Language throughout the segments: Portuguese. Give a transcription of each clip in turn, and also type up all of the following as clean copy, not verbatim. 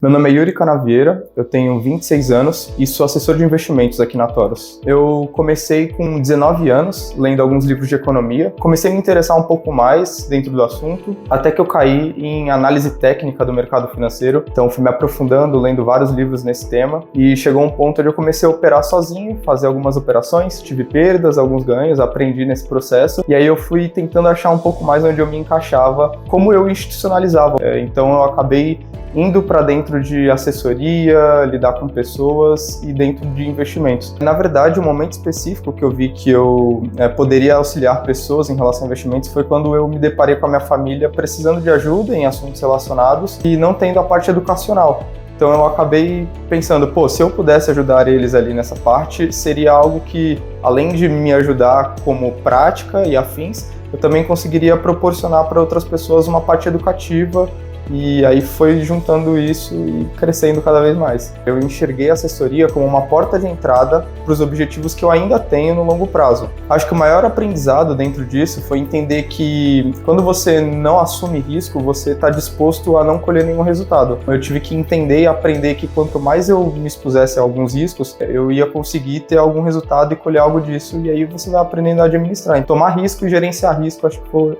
Meu nome é Yuri Canavieira, eu tenho 26 anos e sou assessor de investimentos aqui na Toros. Eu comecei com 19 anos, lendo alguns livros de economia. Comecei a me interessar um pouco mais dentro do assunto, até que eu caí em análise técnica do mercado financeiro. Então fui me aprofundando, lendo vários livros nesse tema e chegou um ponto onde eu comecei a operar sozinho, fazer algumas operações, tive perdas, alguns ganhos, aprendi nesse processo. E aí eu fui tentando achar um pouco mais onde eu me encaixava, como eu institucionalizava. Então eu acabei indo para dentro de assessoria, lidar com pessoas e dentro de investimentos. Na verdade, um momento específico que eu vi que eu poderia auxiliar pessoas em relação a investimentos foi quando eu me deparei com a minha família precisando de ajuda em assuntos relacionados e não tendo a parte educacional. Então eu acabei pensando, se eu pudesse ajudar eles ali nessa parte, seria algo que, além de me ajudar como prática e afins, eu também conseguiria proporcionar para outras pessoas uma parte educativa. E aí foi juntando isso e crescendo cada vez mais. Eu enxerguei a assessoria como uma porta de entrada para os objetivos que eu ainda tenho no longo prazo. Acho que o maior aprendizado dentro disso foi entender que quando você não assume risco, você está disposto a não colher nenhum resultado. Eu tive que entender e aprender que quanto mais eu me expusesse a alguns riscos, eu ia conseguir ter algum resultado e colher algo disso. E aí você vai aprendendo a administrar. Tomar risco e gerenciar risco, acho que foi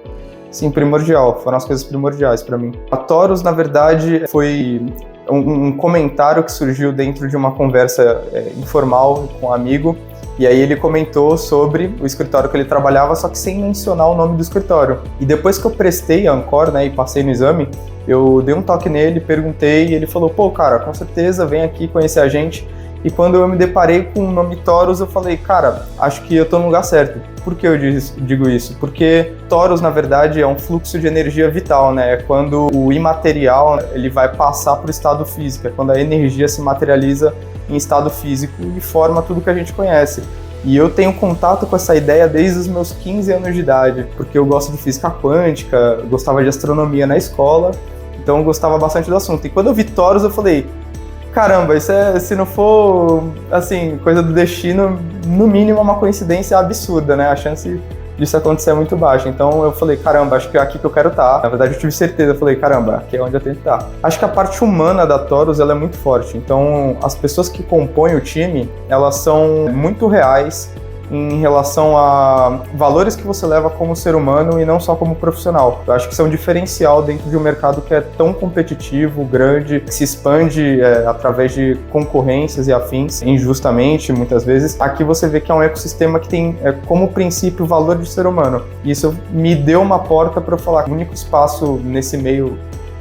primordial, foram as coisas primordiais para mim. A Toros, na verdade, foi um comentário que surgiu dentro de uma conversa informal com um amigo, e aí ele comentou sobre o escritório que ele trabalhava, só que sem mencionar o nome do escritório. E depois que eu prestei a Ancor, e passei no exame, eu dei um toque nele, perguntei, e ele falou, cara, com certeza, vem aqui conhecer a gente. E quando eu me deparei com o nome Toros, eu falei, cara, acho que eu tô no lugar certo. Por que eu digo isso? Porque Toros, na verdade, é um fluxo de energia vital, né? É quando o imaterial ele vai passar para o estado físico, é quando a energia se materializa em estado físico e forma tudo que a gente conhece. E eu tenho contato com essa ideia desde os meus 15 anos de idade, porque eu gosto de física quântica, gostava de astronomia na escola, então eu gostava bastante do assunto. E quando eu vi Toros, eu falei, caramba, isso se não for, coisa do destino, no mínimo é uma coincidência absurda, né? A chance disso acontecer é muito baixa. Então eu falei, caramba, acho que é aqui que eu quero estar. Na verdade eu tive certeza, eu falei, caramba, aqui é onde eu tenho que estar. Acho que a parte humana da Toros, ela é muito forte. Então as pessoas que compõem o time, elas são muito reais em relação a valores que você leva como ser humano e não só como profissional. Eu acho que isso é um diferencial dentro de um mercado que é tão competitivo, grande, que se expande através de concorrências e afins, injustamente, muitas vezes. Aqui você vê que é um ecossistema que tem como princípio o valor de ser humano. E isso me deu uma porta para eu falar, o único espaço nesse meio,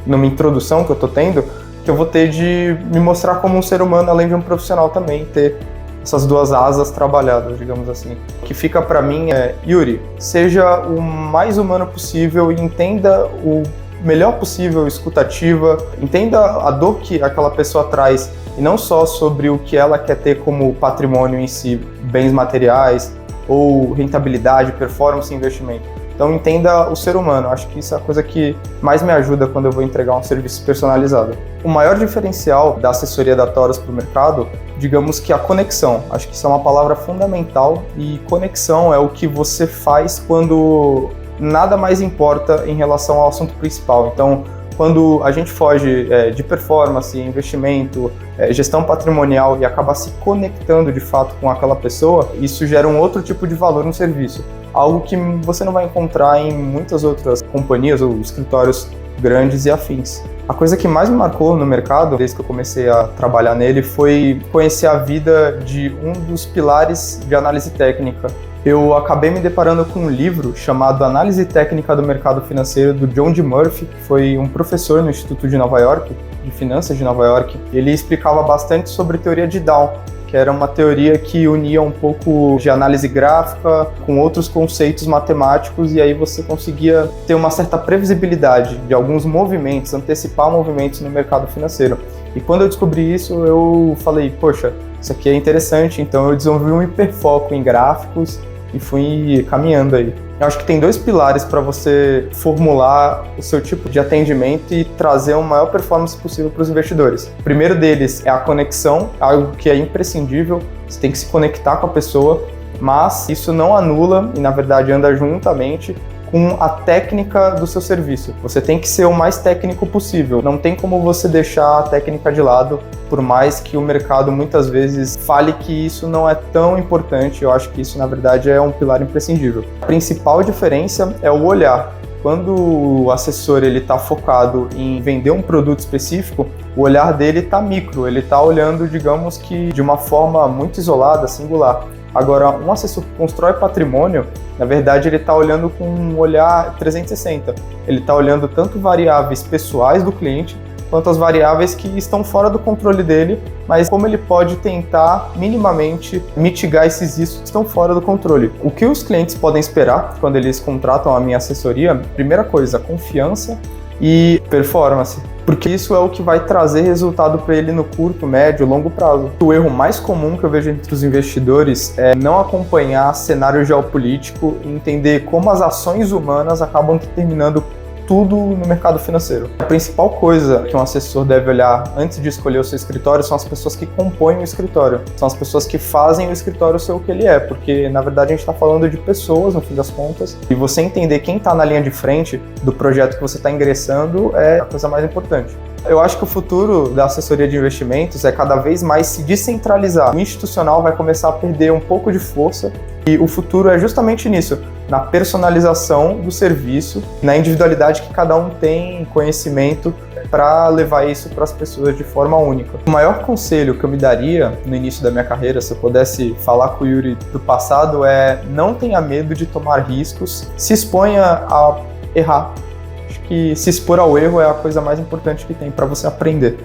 numa introdução que eu tô tendo, que eu vou ter de me mostrar como um ser humano, além de um profissional também, ter essas duas asas trabalhadas, digamos assim. O que fica para mim é, Yuri, seja o mais humano possível e entenda o melhor possível, escutativa, entenda a dor que aquela pessoa traz e não só sobre o que ela quer ter como patrimônio em si, bens materiais ou rentabilidade, performance e investimento. Então entenda o ser humano, acho que isso é a coisa que mais me ajuda quando eu vou entregar um serviço personalizado. O maior diferencial da assessoria da Toros para o mercado, digamos que a conexão. Acho que isso é uma palavra fundamental e conexão é o que você faz quando nada mais importa em relação ao assunto principal. Então, quando a gente foge de performance, investimento, gestão patrimonial e acaba se conectando de fato com aquela pessoa, isso gera um outro tipo de valor no serviço. Algo que você não vai encontrar em muitas outras companhias ou escritórios grandes e afins. A coisa que mais me marcou no mercado, desde que eu comecei a trabalhar nele, foi conhecer a vida de um dos pilares de análise técnica. Eu acabei me deparando com um livro chamado Análise Técnica do Mercado Financeiro, do John D. Murphy, que foi um professor no Instituto de Nova York, de Finanças de Nova York. Ele explicava bastante sobre teoria de Down, que era uma teoria que unia um pouco de análise gráfica com outros conceitos matemáticos e aí você conseguia ter uma certa previsibilidade de alguns movimentos, antecipar movimentos no mercado financeiro. E quando eu descobri isso, eu falei, poxa, isso aqui é interessante, então eu desenvolvi um hiperfoco em gráficos e fui caminhando aí. Eu acho que tem dois pilares para você formular o seu tipo de atendimento e trazer uma maior performance possível para os investidores. O primeiro deles é a conexão, algo que é imprescindível, você tem que se conectar com a pessoa, mas isso não anula e na verdade anda juntamente com a técnica do seu serviço. Você tem que ser o mais técnico possível. Não tem como você deixar a técnica de lado, por mais que o mercado muitas vezes fale que isso não é tão importante. Eu acho que isso, na verdade, é um pilar imprescindível. A principal diferença é o olhar. Quando o assessor está focado em vender um produto específico, o olhar dele está micro, ele está olhando, digamos que de uma forma muito isolada, singular. Agora, um assessor que constrói patrimônio, na verdade, ele está olhando com um olhar 360. Ele está olhando tanto variáveis pessoais do cliente, quanto as variáveis que estão fora do controle dele, mas como ele pode tentar minimamente mitigar esses riscos que estão fora do controle. O que os clientes podem esperar quando eles contratam a minha assessoria? Primeira coisa, confiança e performance, porque isso é o que vai trazer resultado para ele no curto, médio e longo prazo. O erro mais comum que eu vejo entre os investidores é não acompanhar cenário geopolítico e entender como as ações humanas acabam determinando tudo no mercado financeiro. A principal coisa que um assessor deve olhar antes de escolher o seu escritório são as pessoas que compõem o escritório. São as pessoas que fazem o escritório ser o que ele é, porque na verdade a gente está falando de pessoas, no fim das contas, e você entender quem está na linha de frente do projeto que você está ingressando é a coisa mais importante. Eu acho que o futuro da assessoria de investimentos é cada vez mais se descentralizar. O institucional vai começar a perder um pouco de força e o futuro é justamente nisso, na personalização do serviço, na individualidade que cada um tem conhecimento para levar isso para as pessoas de forma única. O maior conselho que eu me daria no início da minha carreira, se eu pudesse falar com o Yuri do passado, é não tenha medo de tomar riscos, se exponha a errar. Acho que se expor ao erro é a coisa mais importante que tem para você aprender.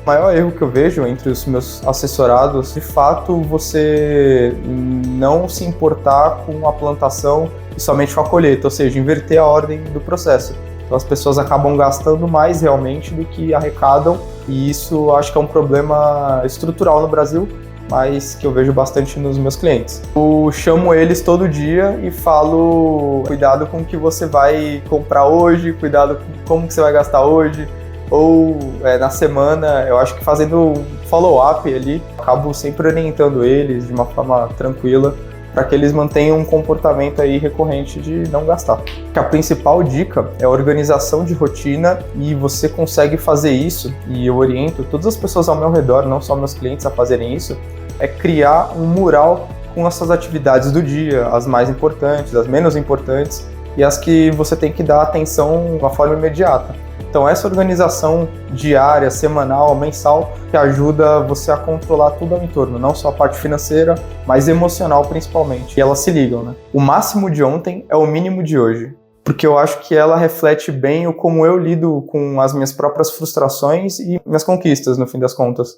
O maior erro que eu vejo entre os meus assessorados, de fato, você não se importar com a plantação e somente com a colheita, ou seja, inverter a ordem do processo. Então as pessoas acabam gastando mais realmente do que arrecadam, e isso acho que é um problema estrutural no Brasil, mas que eu vejo bastante nos meus clientes. Eu chamo eles todo dia e falo, cuidado com o que você vai comprar hoje, cuidado com como que você vai gastar hoje, ou na semana, eu acho que fazendo um follow-up ali, acabo sempre orientando eles de uma forma tranquila, para que eles mantenham um comportamento aí recorrente de não gastar. A principal dica é a organização de rotina, e você consegue fazer isso, e eu oriento todas as pessoas ao meu redor, não só meus clientes, a fazerem isso, é criar um mural com as suas atividades do dia, as mais importantes, as menos importantes, e as que você tem que dar atenção de uma forma imediata. Então essa organização diária, semanal, mensal, que ajuda você a controlar tudo ao entorno, não só a parte financeira, mas emocional principalmente. E elas se ligam, né? O máximo de ontem é o mínimo de hoje, porque eu acho que ela reflete bem o como eu lido com as minhas próprias frustrações e minhas conquistas, no fim das contas.